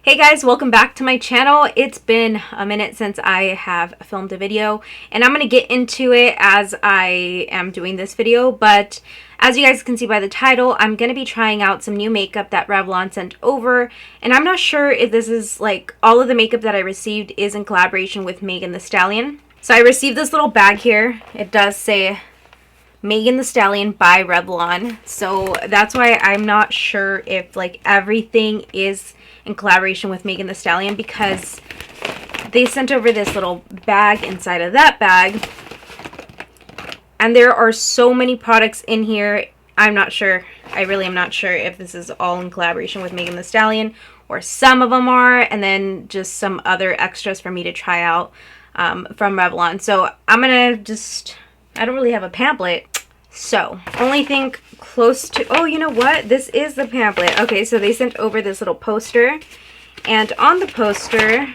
Hey guys, welcome back to my channel. It's been a minute since I have filmed a video, and I'm going to get into it as I am doing this video, but as you guys can see by the title, I'm going to be trying out some new makeup that Revlon sent over, and I'm not sure if this is like all of the makeup that I received is in collaboration with Megan Thee Stallion. So I received this little bag here. It does say Megan Thee Stallion by Revlon, so that's why I'm not sure if like everything is in collaboration with Megan Thee Stallion, because they sent over this little bag inside of that bag, and there are so many products in here. I'm not sure. I really am not sure if this is all in collaboration with Megan Thee Stallion, or some of them are, and then just some other extras for me to try out from Revlon. So I'm gonna just, I don't really have a pamphlet, so only thing close to, oh, you know what, this is the pamphlet. Okay, so they sent over this little poster, and on the poster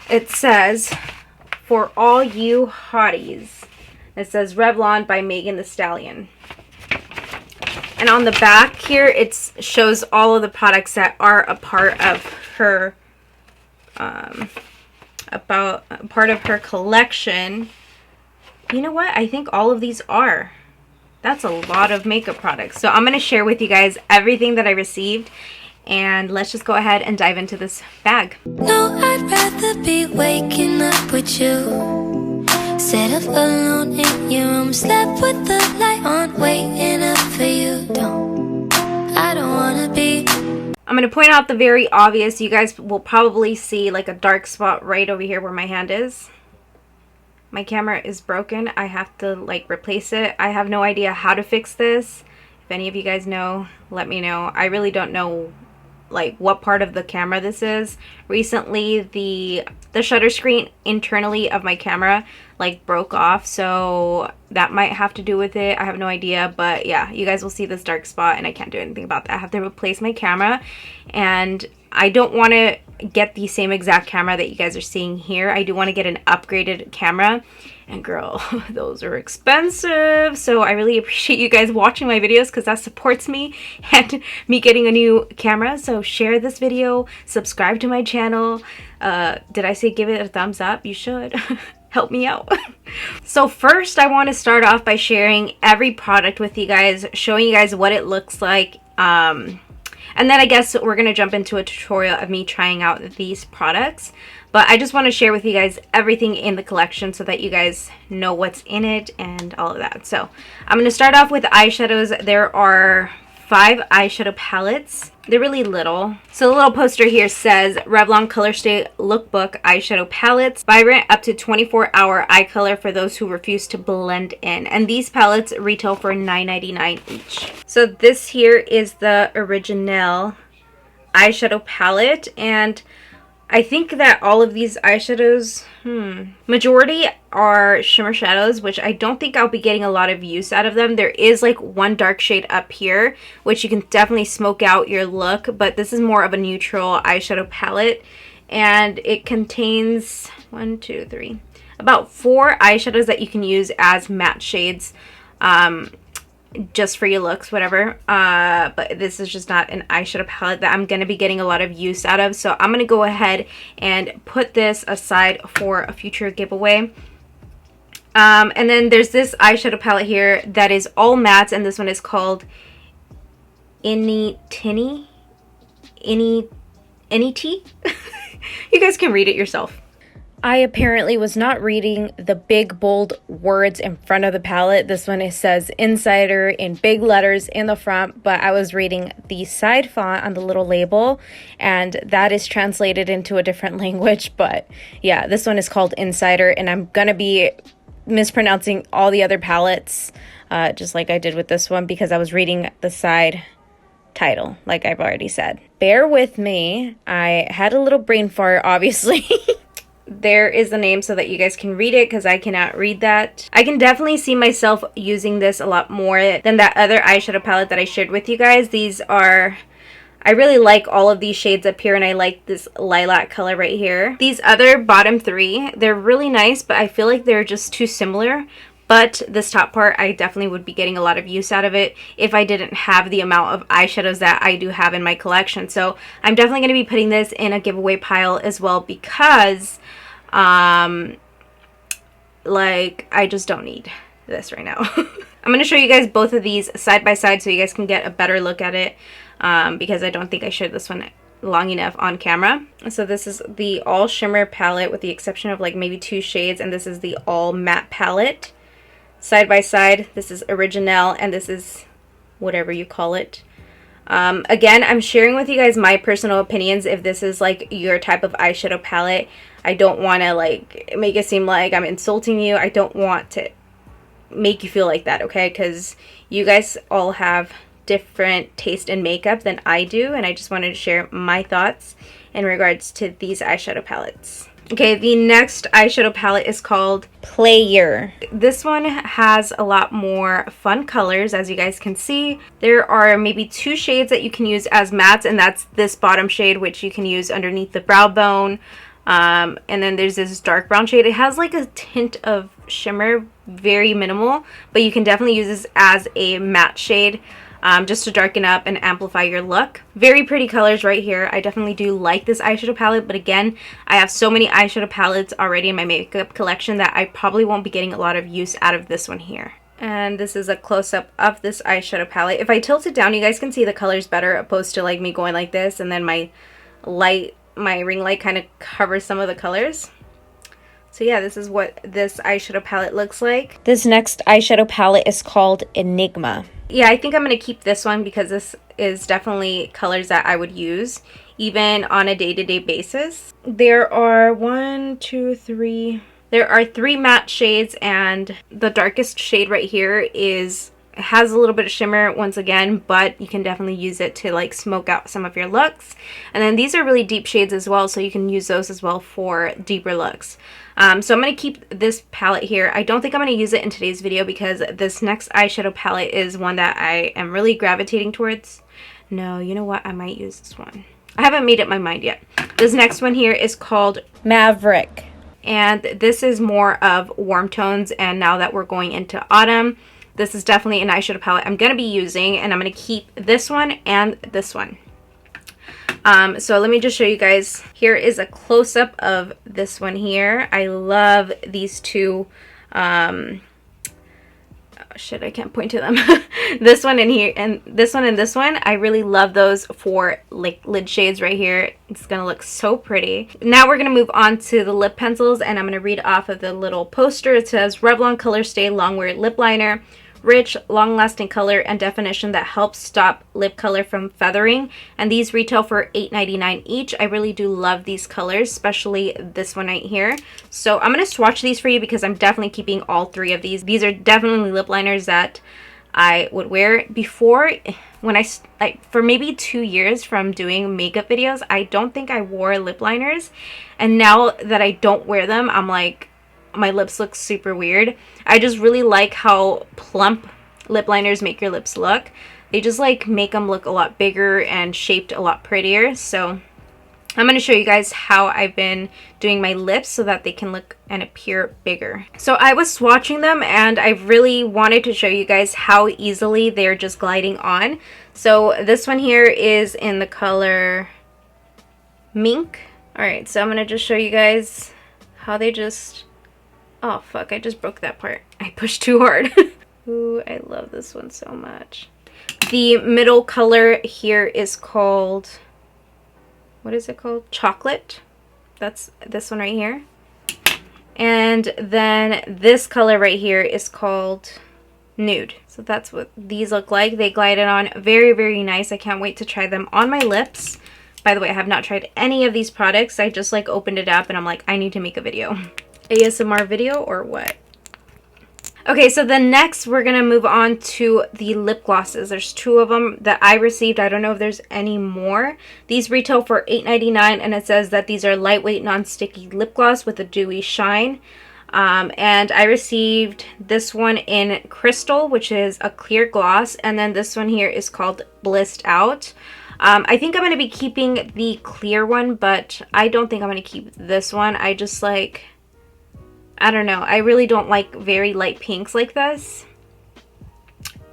it says, "For all you hotties." It says Revlon by Megan Thee Stallion, and on the back here it shows all of the products that are a part of her part of her collection. You know what? I think all of these are. That's a lot of makeup products. So I'm going to share with you guys everything that I received. And let's just go ahead and dive into this bag. No, I'd rather be waking up with you. Set up alone in your room. Slept with the light on. Waiting up for you. I don't want to be. I'm going to point out the very obvious. You guys will probably see like a dark spot right over here where my hand is. My camera is broken. I have to like replace it. I have no idea how to fix this. If any of you guys know, let me know. I really don't know like what part of the camera this is. Recently the shutter screen internally of my camera like broke off, so that might have to do with it. I have no idea, but yeah, you guys will see this dark spot and I can't do anything about that. I have to replace my camera, and I don't want to get the same exact camera that you guys are seeing here. I do want to get an upgraded camera, and girl, those are expensive. So I really appreciate you guys watching my videos, because that supports me and me getting a new camera. So share this video, subscribe to my channel. Did I say give it a thumbs up? You should. Help me out. So first I want to start off by sharing every product with you guys, showing you guys what it looks like. And then I guess we're going to jump into a tutorial of me trying out these products. But I just want to share with you guys everything in the collection so that you guys know what's in it and all of that. So I'm going to start off with eyeshadows. There are 5 eyeshadow palettes. They're really little. So the little poster here says Revlon ColorStay Lookbook Eyeshadow Palettes. Vibrant up to 24-hour eye color for those who refuse to blend in. And these palettes retail for $9.99 each. So this here is the original eyeshadow palette, and I think that all of these eyeshadows, majority are shimmer shadows, which I don't think I'll be getting a lot of use out of them. There is like one dark shade up here, which you can definitely smoke out your look, but this is more of a neutral eyeshadow palette, and it contains about 4 eyeshadows that you can use as matte shades. Just for your looks, whatever, but this is just not an eyeshadow palette that I'm gonna be getting a lot of use out of, so I'm gonna go ahead and put this aside for a future giveaway. And then there's this eyeshadow palette here that is all mattes, and this one is called ENIGMA. You guys can read it yourself. I apparently was not reading the big bold words in front of the palette. This one, it says Insider in big letters in the front, but I was reading the side font on the little label, and that is translated into a different language. But yeah, this one is called Insider, and I'm gonna be mispronouncing all the other palettes, just like I did with this one, because I was reading the side title, like I've already said. Bear with me. I had a little brain fart, obviously. There is the name so that you guys can read it, because I cannot read that. I can definitely see myself using this a lot more than that other eyeshadow palette that I shared with you guys. These are, I really like all of these shades up here, and I like this lilac color right here. These other bottom 3, they're really nice, but I feel like they're just too similar. But this top part, I definitely would be getting a lot of use out of it if I didn't have the amount of eyeshadows that I do have in my collection. So I'm definitely going to be putting this in a giveaway pile as well because, like, I just don't need this right now. I'm going to show you guys both of these side by side so you guys can get a better look at it because I don't think I showed this one long enough on camera. So this is the all shimmer palette with the exception of like maybe 2 shades, and this is the all matte palette. Side by side, this is Original and this is whatever you call it. Again, I'm sharing with you guys my personal opinions if this is like your type of eyeshadow palette. I don't want to like make it seem like I'm insulting you. I don't want to make you feel like that, okay? Because you guys all have different taste in makeup than I do, and I just wanted to share my thoughts in regards to these eyeshadow palettes. Okay, the next eyeshadow palette is called Player. This one has a lot more fun colors, as you guys can see. There are maybe 2 shades that you can use as mattes, and that's this bottom shade, which you can use underneath the brow bone. And then there's this dark brown shade. It has like a tint of shimmer, very minimal, but you can definitely use this as a matte shade. Just to darken up and amplify your look. Very pretty colors right here. I definitely do like this eyeshadow palette, but again, I have so many eyeshadow palettes already in my makeup collection that I probably won't be getting a lot of use out of this one here. And this is a close-up of this eyeshadow palette. If I tilt it down, you guys can see the colors better opposed to like me going like this and then my ring light kind of covers some of the colors. So yeah, this is what this eyeshadow palette looks like. This next eyeshadow palette is called Enigma. Yeah, I think I'm going to keep this one because this is definitely colors that I would use even on a day-to-day basis. There are 3 matte shades, and the darkest shade right here has a little bit of shimmer once again, but you can definitely use it to like smoke out some of your looks. And then these are really deep shades as well, so you can use those as well for deeper looks. So I'm going to keep this palette here. I don't think I'm going to use it in today's video because this next eyeshadow palette is one that I am really gravitating towards. No, you know what? I might use this one. I haven't made up my mind yet. This next one here is called Maverick. And this is more of warm tones, and now that we're going into autumn, this is definitely an eyeshadow palette I'm going to be using, and I'm going to keep this one and this one. So let me just show you guys. Here is a close-up of this one here. I love these two. Oh shit, I can't point to them. This one in here and this one and this one. I really love those for like lid shades right here. It's gonna look so pretty. Now we're gonna move on to the lip pencils, and I'm gonna read off of the little poster. It says Revlon ColorStay Longwear Lip Liner. Rich, long-lasting color and definition that helps stop lip color from feathering, and these retail for $8.99 each. I really do love these colors, especially this one right here. So I'm going to swatch these for you because I'm definitely keeping all 3 of these. These are definitely lip liners that I would wear before. When for maybe 2 years from doing makeup videos, I don't think I wore lip liners, and now that I don't wear them, I'm like, my lips look super weird. I just really like how plump lip liners make your lips look. They just like make them look a lot bigger and shaped a lot prettier. So I'm going to show you guys how I've been doing my lips so that they can look and appear bigger. So I was swatching them, and I really wanted to show you guys how easily they're just gliding on. So this one here is in the color Mink. Alright, so I'm going to just show you guys how they just... Oh, fuck, I just broke that part. I pushed too hard. Ooh, I love this one so much. The middle color here is called... What is it called? Chocolate. That's this one right here. And then this color right here is called Nude. So that's what these look like. They glided on very, very nice. I can't wait to try them on my lips. By the way, I have not tried any of these products. I just like opened it up and I'm like, I need to make a video. ASMR video or what? Okay, so then next we're gonna move on to the lip glosses. There's 2 of them that I received. I don't know if there's any more. These retail for $8.99, and it says that these are lightweight non-sticky lip gloss with a dewy shine. And I received this one in Crystal, which is a clear gloss, and then this one here is called Blissed Out. I think I'm going to be keeping the clear one, but I don't think I'm going to keep this one. I I don't know. I really don't like very light pinks like this.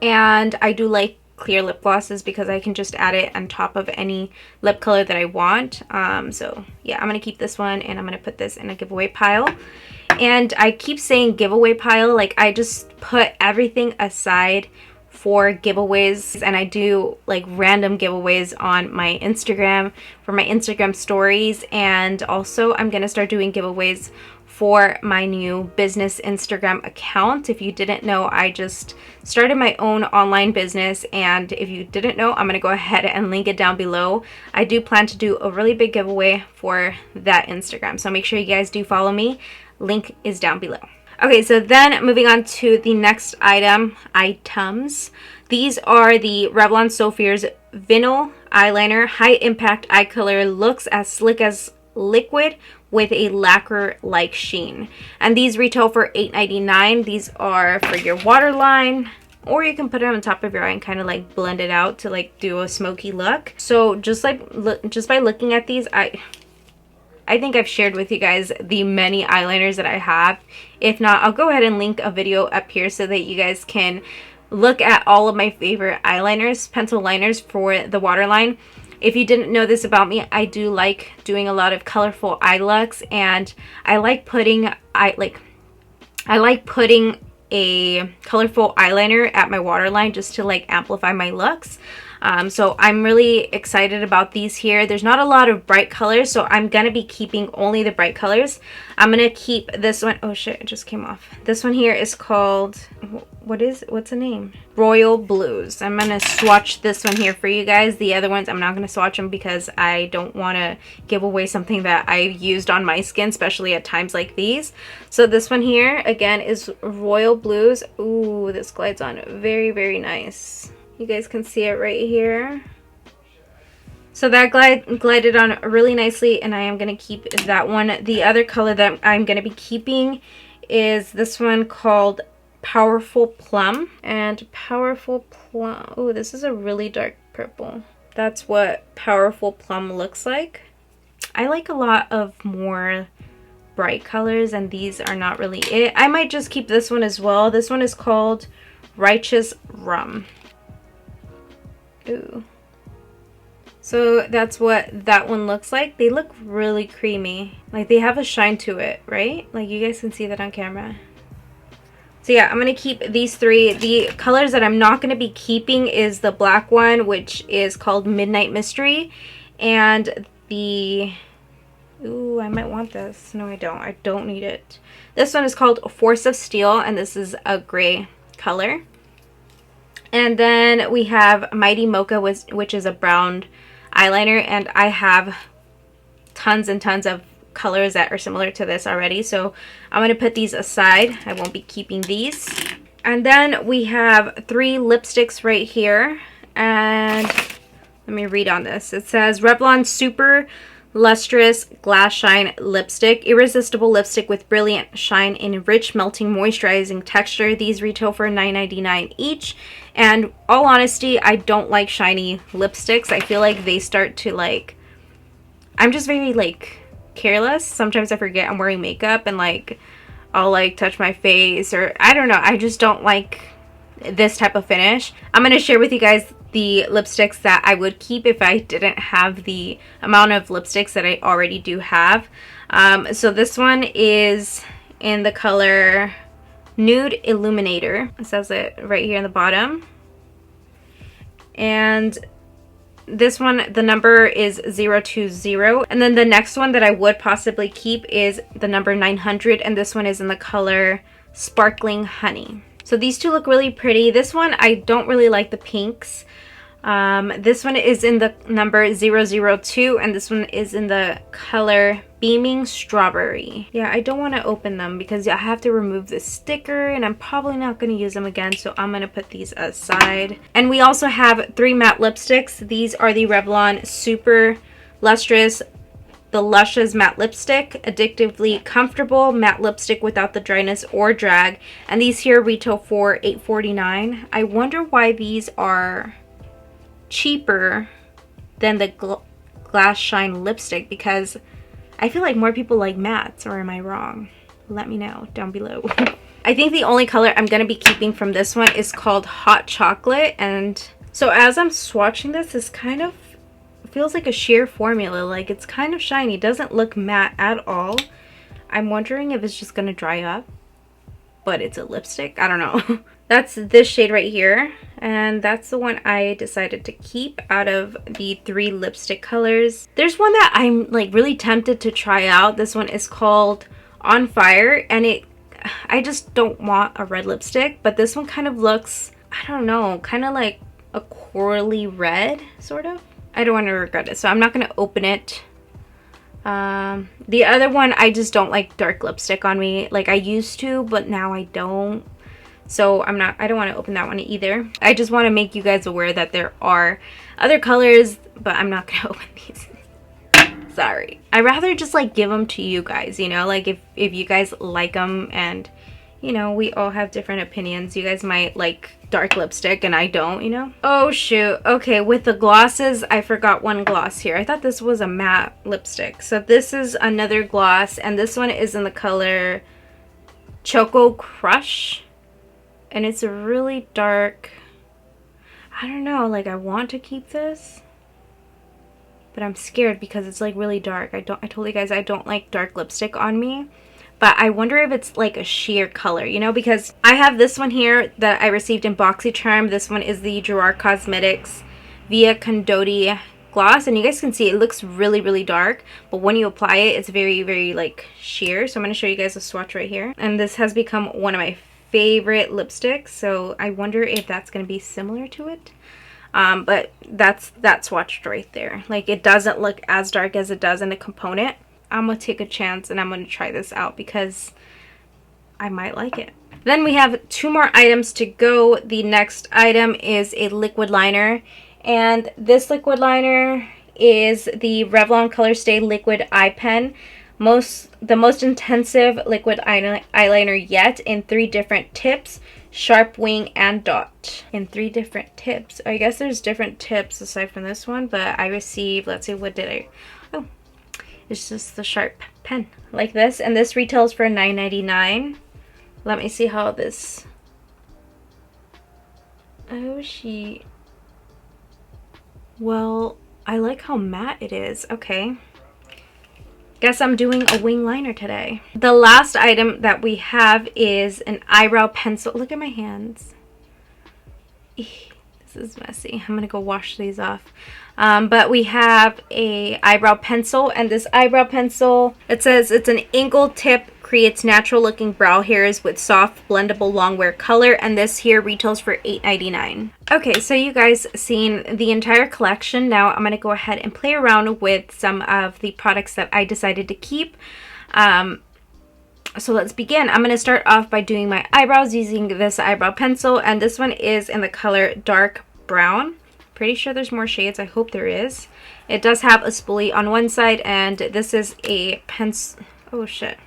And I do like clear lip glosses because I can just add it on top of any lip color that I want. So yeah, I'm going to keep this one and I'm going to put this in a giveaway pile. And I keep saying giveaway pile, like I just put everything aside for giveaways, and I do like random giveaways on my Instagram for my Instagram stories, and also I'm gonna start doing giveaways for my new business Instagram account. If you didn't know, I just started my own online business, and if you didn't know, I'm gonna go ahead and link it down below. I do plan to do a really big giveaway for that Instagram, so make sure you guys do follow me. Link is down below. Okay, so then moving on to the next items. These are the Revlon So Fierce Vinyl Eyeliner High Impact Eye Color. Looks as slick as liquid with a lacquer-like sheen. And these retail for $8.99. These are for your waterline, or you can put it on top of your eye and kind of like blend it out to like do a smoky look. So just by looking at these, I think I've shared with you guys the many eyeliners that I have. If not, I'll go ahead and link a video up here so that you guys can look at all of my favorite eyeliners, pencil liners for the waterline. If you didn't know this about me, I do like doing a lot of colorful eye looks, and I like putting a colorful eyeliner at my waterline just to like amplify my looks. So I'm really excited about these here. There's not a lot of bright colors, so I'm gonna be keeping only the bright colors. I'm gonna keep this one. Oh shit, it just came off. This one here is called, what's the name? Royal Blues. I'm gonna swatch this one here for you guys. The other ones, I'm not gonna swatch them because I don't wanna give away something that I've used on my skin, especially at times like these. So this one here, again, is Royal Blues. Ooh, this glides on very, very nice. You guys can see it right here. So that glided on really nicely, and I am going to keep that one. The other color that I'm going to be keeping is this one called Powerful Plum. And Powerful Plum, oh, this is a really dark purple. That's what Powerful Plum looks like. I like a lot of more bright colors, and these are not really it. I might just keep this one as well. This one is called Righteous Rum. Ooh. So that's what that one looks like. They look really creamy. Like they have a shine to it, right? Like you guys can see that on camera. So yeah, I'm going to keep these three. The colors that I'm not going to be keeping is the black one, which is called Midnight Mystery. And the... Ooh, I might want this. No, I don't. I don't need it. This one is called Force of Steel, and this is a gray color. And then we have Mighty Mocha, which is a brown eyeliner, and I have tons and tons of colors that are similar to this already, so I'm going to put these aside. I won't be keeping these. And then we have three lipsticks right here, and let me read on this. It says Revlon Super Lustrous Glass Shine Lipstick. Irresistible lipstick with brilliant shine and rich melting moisturizing texture. These retail for $9.99 each. And all honesty, I don't like shiny lipsticks. I feel like they start to like... I'm just very like careless. Sometimes I forget I'm wearing makeup and like I'll like touch my face, or I don't know. I just don't like this type of finish. I'm going to share with you guys the lipsticks that I would keep if I didn't have the amount of lipsticks that I already do have. So this one is in the color Nude Illuminator. It says it right here in the bottom. And this one, the number is 020. And then the next one that I would possibly keep is the number 900, and this one is in the color Sparkling Honey. So these two look really pretty. This one, I don't really like the pinks. This one is in the number 002, and this one is in the color Beaming Strawberry. Yeah, I don't want to open them because I have to remove the sticker, and I'm probably not going to use them again, so I'm going to put these aside. And we also have three matte lipsticks. These are the Revlon Super Lustrous The Luscious Matte Lipstick, addictively comfortable matte lipstick without the dryness or drag. And these here retail for $8.49. I wonder why these are cheaper than the Glass Shine lipstick, because I feel like more people like mattes, or am I wrong? let me know down below. I think the only color I'm going to be keeping from this one is called Hot Chocolate. And so as I'm swatching this, this kind of feels like a sheer formula. Like it's kind of shiny. It doesn't look matte at all. I'm wondering if it's just going to dry up. But it's a lipstick. I don't know. That's this shade right here. And that's the one I decided to keep out of the 3 lipstick colors. There's one that I'm like really tempted to try out. This one is called On Fire. And I just don't want a red lipstick. But this one kind of looks, I don't know, kind of like a corally red, sort of. I don't want to regret it. So I'm not going to open it. The other one, I just don't like dark lipstick on me. Like I used to, but now I don't. So I don't want to open that one either. I just want to make you guys aware that there are other colors, but I'm not going to open these. Sorry. I'd rather just like give them to you guys, you know, like if you guys like them, and you know, we all have different opinions. You guys might like dark lipstick and I don't, you know. Oh shoot. Okay, with the glosses, I forgot one gloss here. I thought this was a matte lipstick. So this is another gloss, and this one is in the color Choco Crush. And it's a really dark, I don't know, like I want to keep this, but I'm scared because it's like really dark. I told you guys I don't like dark lipstick on me. But I wonder if it's like a sheer color, you know, because I have this one here that I received in BoxyCharm. This one is the Gerard Cosmetics Via Condotti gloss. And you guys can see it looks really, really dark. But when you apply it, it's very, very like sheer. So I'm going to show you guys a swatch right here. And this has become one of my favorite lipsticks. So I wonder if that's going to be similar to it. But that's swatched right there. Like it doesn't look as dark as it does in the component. I'm gonna take a chance and I'm gonna try this out because I might like it. Then we have 2 more items to go. The next item is a liquid liner, and this liquid liner is the Revlon ColorStay Liquid Eye Pen. The most intensive liquid eyeliner yet, in 3 different tips: sharp, wing, and dot. In 3 different tips. I guess there's different tips aside from this one, but I received, let's see, what did I... Oh. It's just the sharp pen like this, and this retails for $9.99. Let me see how this... Oh, well, I like how matte it is. Okay. Guess I'm doing a wing liner today. The last item that we have is an eyebrow pencil. Look at my hands. Eek, this is messy. I'm gonna go wash these off. But we have a eyebrow pencil, and this eyebrow pencil, it says it's an angled tip, creates natural looking brow hairs with soft blendable long wear color, and this here retails for $8.99. Okay, so you guys seen the entire collection. Now I'm going to go ahead and play around with some of the products that I decided to keep. So let's begin. I'm going to start off by doing my eyebrows using this eyebrow pencil, and this one is in the color dark brown. Pretty sure there's more shades. I hope there is. It does have a spoolie on one side, and this is a pencil. Oh shit.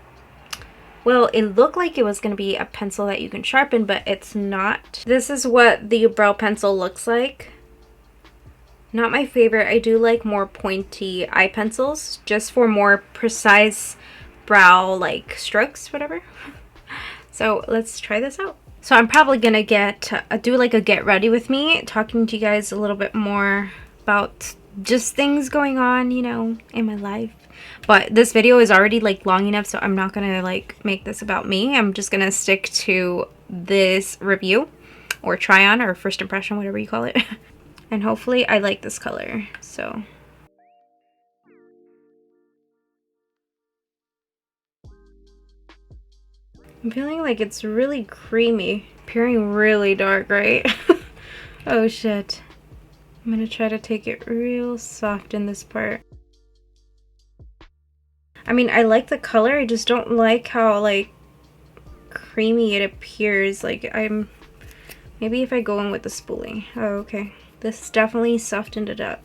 Well, it looked like it was going to be a pencil that you can sharpen, but it's not. This is what the brow pencil looks like. Not my favorite. I do like more pointy eye pencils, just for more precise brow like strokes, whatever. So let's try this out. So I'm probably gonna do like a get ready with me, talking to you guys a little bit more about just things going on, you know, in my life. But this video is already like long enough, so I'm not gonna like make this about me. I'm just gonna stick to this review or try on or first impression, whatever you call it. And hopefully I like this color. So I'm feeling like it's really creamy, appearing really dark, right? Oh shit. I'm gonna try to take it real soft in this part. I mean, I like the color, I just don't like how like creamy it appears. Like maybe if I go in with the spoolie. Oh, okay. This definitely softened it up.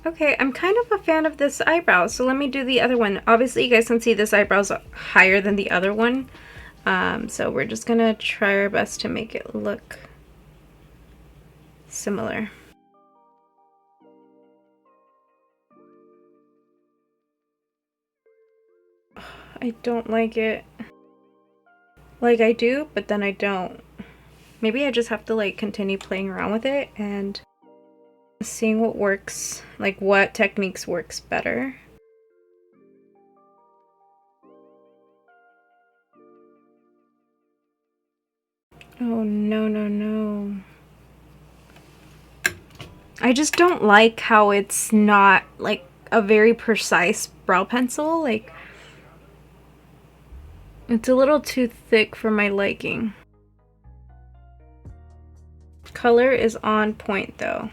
Okay, I'm kind of a fan of this eyebrow, so let me do the other one. Obviously, you guys can see this eyebrow's higher than the other one. So we're just gonna try our best to make it look similar. I don't like it. Like I do, but then I don't. Maybe I just have to like continue playing around with it and seeing what works, like what techniques works better. Oh no, no, no. I just don't like how it's not like a very precise brow pencil. Like, it's a little too thick for my liking. Color is on point though.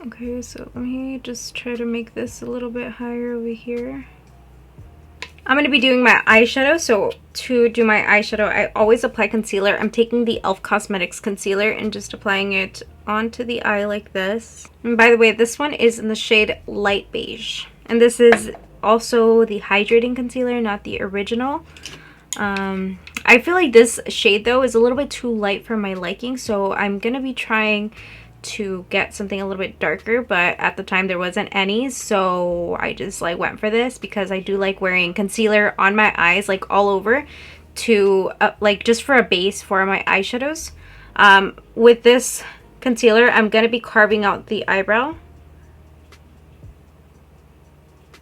Okay, so let me just try to make this a little bit higher over here. I'm going to be doing my eyeshadow, so to do my eyeshadow, I always apply concealer. I'm taking the e.l.f. Cosmetics concealer and just applying it onto the eye like this. And by the way, this one is in the shade Light Beige. And this is also the hydrating concealer, not the original. I feel like this shade, though, is a little bit too light for my liking, so I'm going to be trying to get something a little bit darker, but at the time there wasn't any, so I just like went for this because I do like wearing concealer on my eyes, like all over, to like just for a base for my eyeshadows. With this concealer, I'm gonna be carving out the eyebrow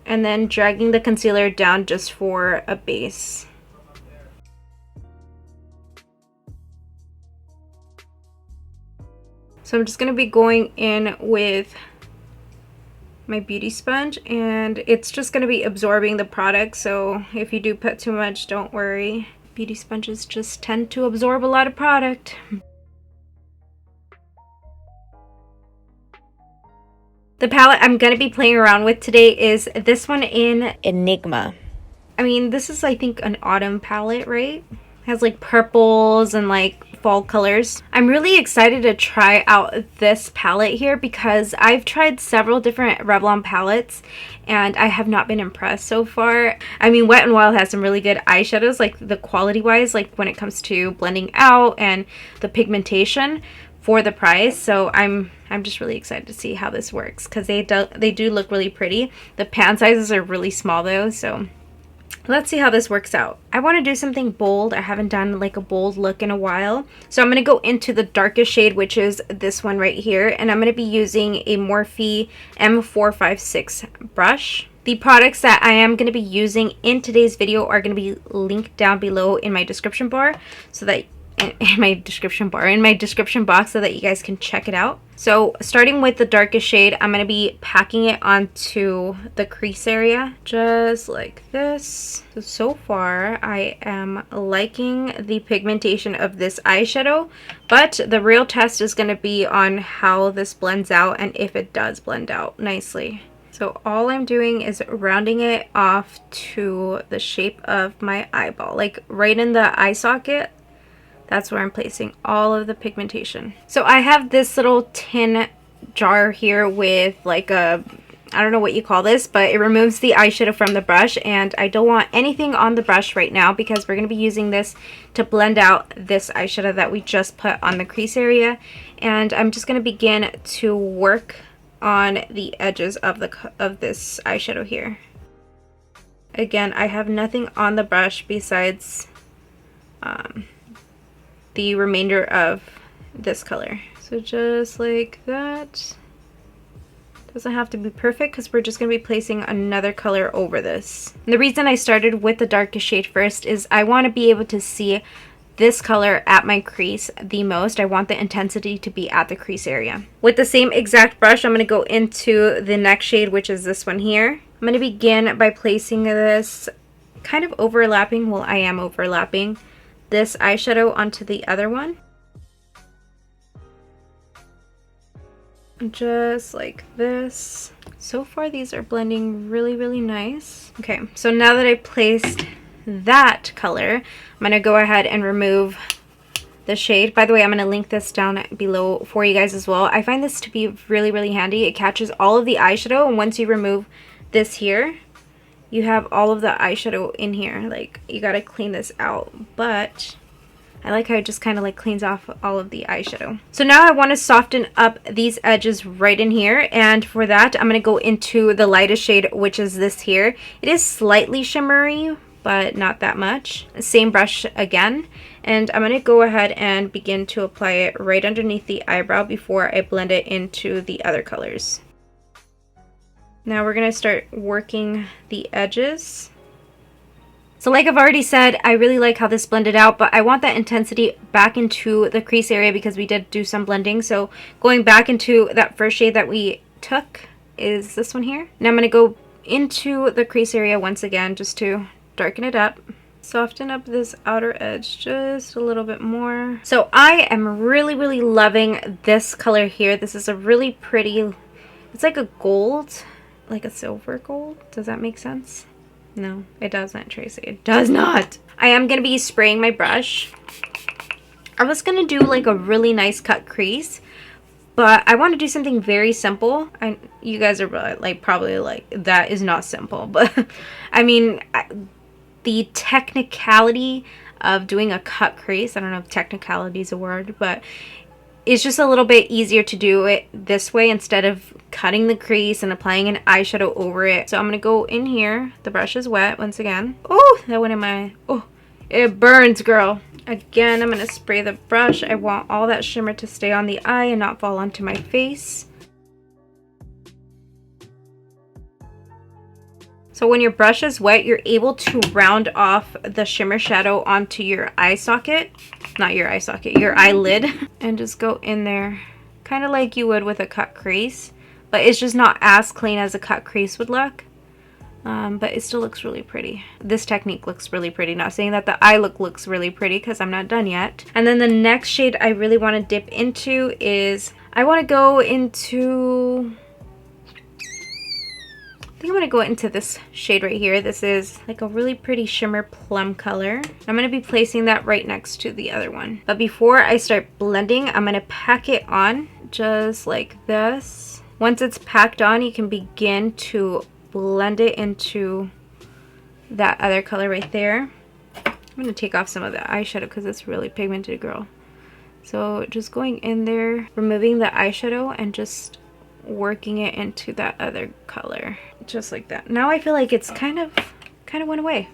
and then dragging the concealer down just for a base. So I'm just going to be going in with my beauty sponge, and it's just going to be absorbing the product, so if you do put too much, don't worry. Beauty sponges just tend to absorb a lot of product. The palette I'm going to be playing around with today is this one in Enigma. I mean, this is, I think, an autumn palette, right? It has like purples and like fall colors. I'm really excited to try out this palette here because I've tried several different Revlon palettes and I have not been impressed so far. I mean, Wet n Wild has some really good eyeshadows, like the quality wise, like when it comes to blending out and the pigmentation for the price. So I'm just really excited to see how this works because they do look really pretty. The pan sizes are really small though, so let's see how this works out. I want to do something bold. I haven't done like a bold look in a while. So I'm going to go into the darkest shade, which is this one right here. And I'm going to be using a Morphe M456 brush. The products that I am going to be using in today's video are going to be linked down below in my description bar, so that in my description box, so that you guys can check it out. So starting with the darkest shade, I'm going to be packing it onto the crease area just like this. So far I am liking the pigmentation of this eyeshadow, but the real test is going to be on how this blends out and if it does blend out nicely. So all I'm doing is rounding it off to the shape of my eyeball, like right in the eye socket. That's where I'm placing all of the pigmentation. So I have this little tin jar here with like a, I don't know what you call this, but it removes the eyeshadow from the brush, and I don't want anything on the brush right now because we're going to be using this to blend out this eyeshadow that we just put on the crease area. And I'm just going to begin to work on the edges of this eyeshadow here. Again, I have nothing on the brush besides the remainder of this color. So just like that. Doesn't have to be perfect because we're just going to be placing another color over this. And the reason I started with the darkest shade first is I want to be able to see this color at my crease the most. I want the intensity to be at the crease area. With the same exact brush, I'm going to go into the next shade, which is this one here. I'm going to begin by placing this kind of overlapping, well, I am overlapping this eyeshadow onto the other one. Just like this. So far these are blending really, really nice. Okay, so now that I placed that color, I'm going to go ahead and remove the shade. By the way, I'm going to link this down below for you guys as well. I find this to be really, really handy. It catches all of the eyeshadow, and once you remove this here, you have all of the eyeshadow in here. Like, you gotta clean this out, but I like how it just kind of like cleans off all of the eyeshadow. So now I want to soften up these edges right in here, and for that I'm going to go into the lightest shade, which is this here. It is slightly shimmery, but not that much. Same brush again, and I'm going to go ahead and begin to apply it right underneath the eyebrow before I blend it into the other colors. Now we're going to start working the edges. So like I've already said, I really like how this blended out, but I want that intensity back into the crease area because we did do some blending. So going back into that first shade that we took is this one here. Now I'm going to go into the crease area once again just to darken it up. Soften up this outer edge just a little bit more. So I am really loving this color here. This is a really pretty, it's like a gold, like a silver gold. Does that make sense? No, it doesn't, Tracy. It does not. I am going to be spraying my brush. I was going to do like a really nice cut crease, but I want to do something very simple. You guys are like probably like, that is not simple. But I mean, the technicality of doing a cut crease, I don't know if technicality is a word, but it's just a little bit easier to do it this way instead of cutting the crease and applying an eyeshadow over it. So I'm going to go in here. The brush is wet once again. Oh, that went in my... Oh, it burns, girl. Again, I'm going to spray the brush. I want all that shimmer to stay on the eye and not fall onto my face. So when your brush is wet, you're able to round off the shimmer shadow onto your eye socket. Not your eye socket, your eyelid. And just go in there, kind of like you would with a cut crease. But it's just not as clean as a cut crease would look. But it still looks really pretty. This technique looks really pretty. Not saying that the eye look looks really pretty because I'm not done yet. And then the next shade I really want to dip into is, I want to go into... I think I'm going to go into this shade right here. This is like a really pretty shimmer plum color. I'm going to be placing that right next to the other one. But before I start blending, I'm going to pack it on just like this. Once it's packed on, you can begin to blend it into that other color right there. I'm going to take off some of the eyeshadow because it's really pigmented, girl. So just going in there, removing the eyeshadow and just working it into that other color, just like that. Now I feel like it's kind of went away.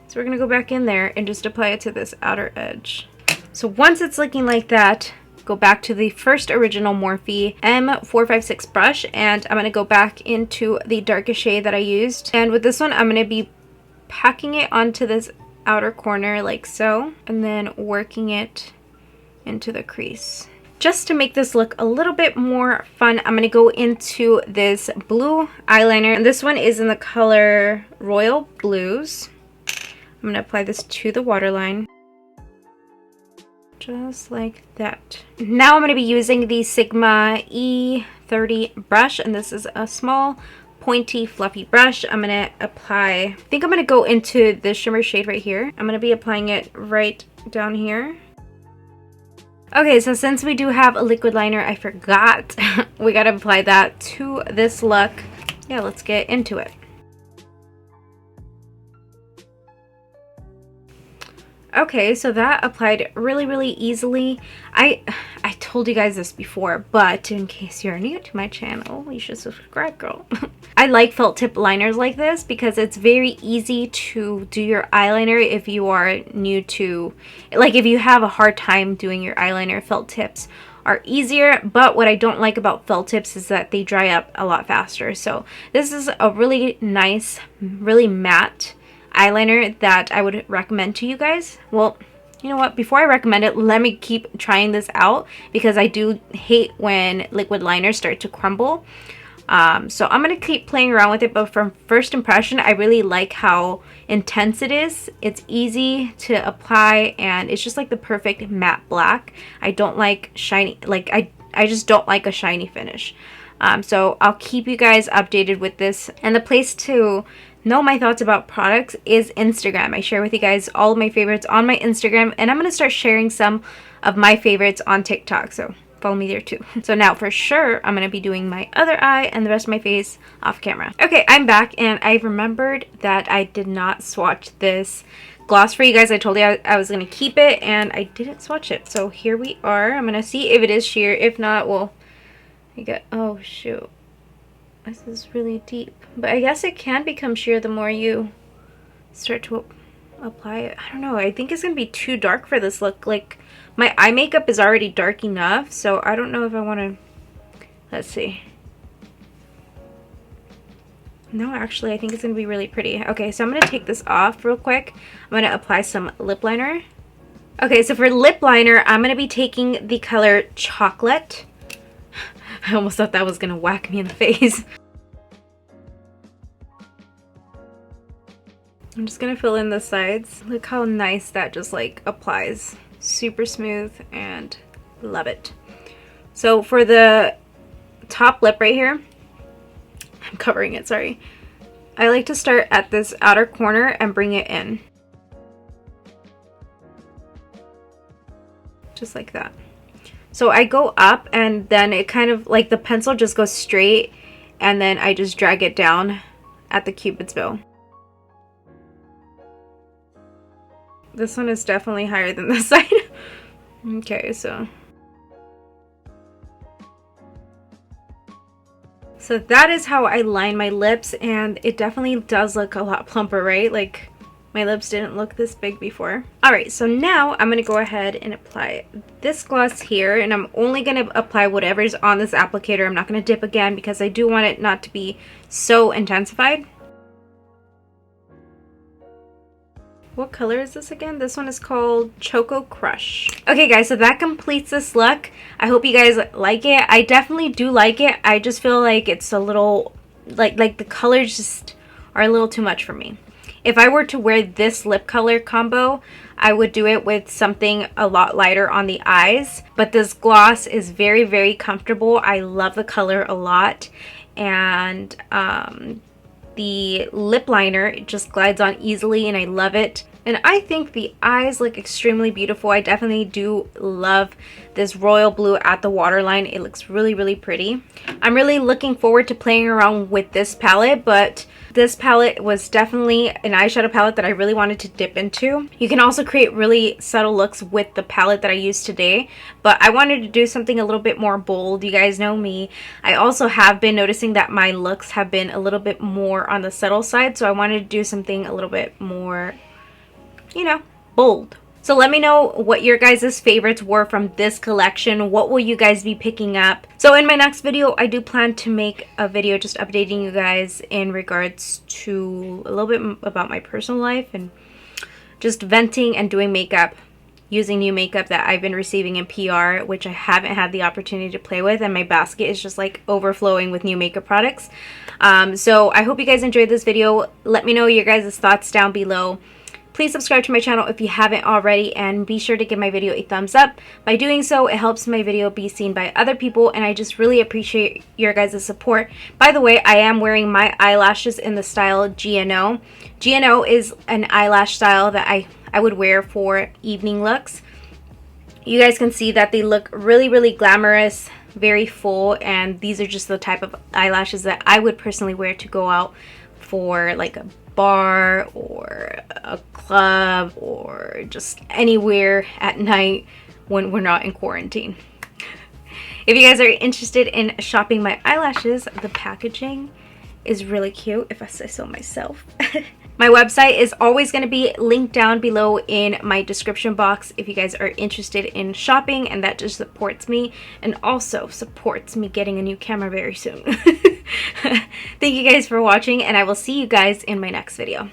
So we're gonna go back in there and just apply it to this outer edge. So once it's looking like that, go back to the first original Morphe M456 brush, and I'm gonna go back into the darkest shade that I used. And with this one, I'm gonna be packing it onto this outer corner like so, and then working it into the crease. Just to make this look a little bit more fun, I'm going to go into this blue eyeliner. And this one is in the color Royal Blues. I'm going to apply this to the waterline. Just like that. Now I'm going to be using the Sigma E30 brush. And this is a small, pointy, fluffy brush. I'm going to apply... I think I'm going to go into this shimmer shade right here. I'm going to be applying it right down here. Okay, so since we do have a liquid liner, I forgot we gotta apply that to this look. Yeah, let's get into it. Okay, so that applied really easily. I told you guys this before, but in case you're new to my channel, you should subscribe, girl. I like felt tip liners like this because it's very easy to do your eyeliner if you are new to, like if you have a hard time doing your eyeliner, felt tips are easier. But what I don't like about felt tips is that they dry up a lot faster. So this is a really nice, really matte eyeliner that I would recommend to you guys. Well, you know what, before I recommend it, let me keep trying this out because I do hate when liquid liners start to crumble. So I'm gonna keep playing around with it, but from first impression, I really like how intense it is. It's easy to apply and it's just like the perfect matte black. I don't like shiny, like I just don't like a shiny finish. So I'll keep you guys updated with this. And the place to know my thoughts about products is Instagram. I share with you guys all of my favorites on my Instagram, and I'm going to start sharing some of my favorites on TikTok, so follow me there too. So now for sure I'm going to be doing my other eye and the rest of my face off camera. Okay, I'm back, and I remembered that I did not swatch this gloss for you guys. I told you I was going to keep it, and I didn't swatch it. So here we are. I'm going to see if it is sheer. If not, well, oh shoot, this is really deep. But I guess it can become sheer the more you start to apply it. I don't know. I think it's going to be too dark for this look. Like, my eye makeup is already dark enough, so I don't know if I want to... Let's see. No, actually, I think it's going to be really pretty. Okay, so I'm going to take this off real quick. I'm going to apply some lip liner. Okay, so for lip liner, I'm going to be taking the color Chocolate. I almost thought that was going to whack me in the face. I'm just going to fill in the sides. Look how nice that just like applies. Super smooth and love it. So for the top lip right here, I'm covering it, sorry. I like to start at this outer corner and bring it in. Just like that. So I go up and then it kind of like the pencil just goes straight and then I just drag it down at the Cupid's bow. This one is definitely higher than this side. Okay, so that is how I line my lips, and it definitely does look a lot plumper, right? Like, my lips didn't look this big before. Alright, so now I'm going to go ahead and apply this gloss here, and I'm only going to apply whatever's on this applicator. I'm not going to dip again because I do want it not to be so intensified. What color is this again? This one is called Choco Crush. Okay guys, so that completes this look. I hope you guys like it. I definitely do like it. I just feel like it's a little, like the colors just are a little too much for me. If I were to wear this lip color combo, I would do it with something a lot lighter on the eyes. But this gloss is very, very comfortable. I love the color a lot. And the lip liner, it just glides on easily and I love it. And I think the eyes look extremely beautiful. I definitely do love this royal blue at the waterline. It looks really, really pretty. I'm really looking forward to playing around with this palette, but this palette was definitely an eyeshadow palette that I really wanted to dip into. You can also create really subtle looks with the palette that I used today, but I wanted to do something a little bit more bold. You guys know me. I also have been noticing that my looks have been a little bit more on the subtle side, so I wanted to do something a little bit more, you know, bold. So let me know what your guys' favorites were from this collection. What will you guys be picking up? So in my next video, I do plan to make a video just updating you guys in regards to a little bit about my personal life and just venting and doing makeup, using new makeup that I've been receiving in PR, which I haven't had the opportunity to play with, and my basket is just like overflowing with new makeup products. So I hope you guys enjoyed this video. Let me know your guys' thoughts down below. Please subscribe to my channel if you haven't already, and be sure to give my video a thumbs up. By doing so, it helps my video be seen by other people, and I just really appreciate your guys' support. By the way, I am wearing my eyelashes in the style GNO. GNO is an eyelash style that I would wear for evening looks. You guys can see that they look really, really glamorous, very full, and these are just the type of eyelashes that I would personally wear to go out for like a bar or a club or just anywhere at night when we're not in quarantine. If you guys are interested in shopping my eyelashes, the packaging is really cute, if I say so myself. My website is always going to be linked down below in my description box if you guys are interested in shopping, and that just supports me and also supports me getting a new camera very soon. Thank you guys for watching, and I will see you guys in my next video.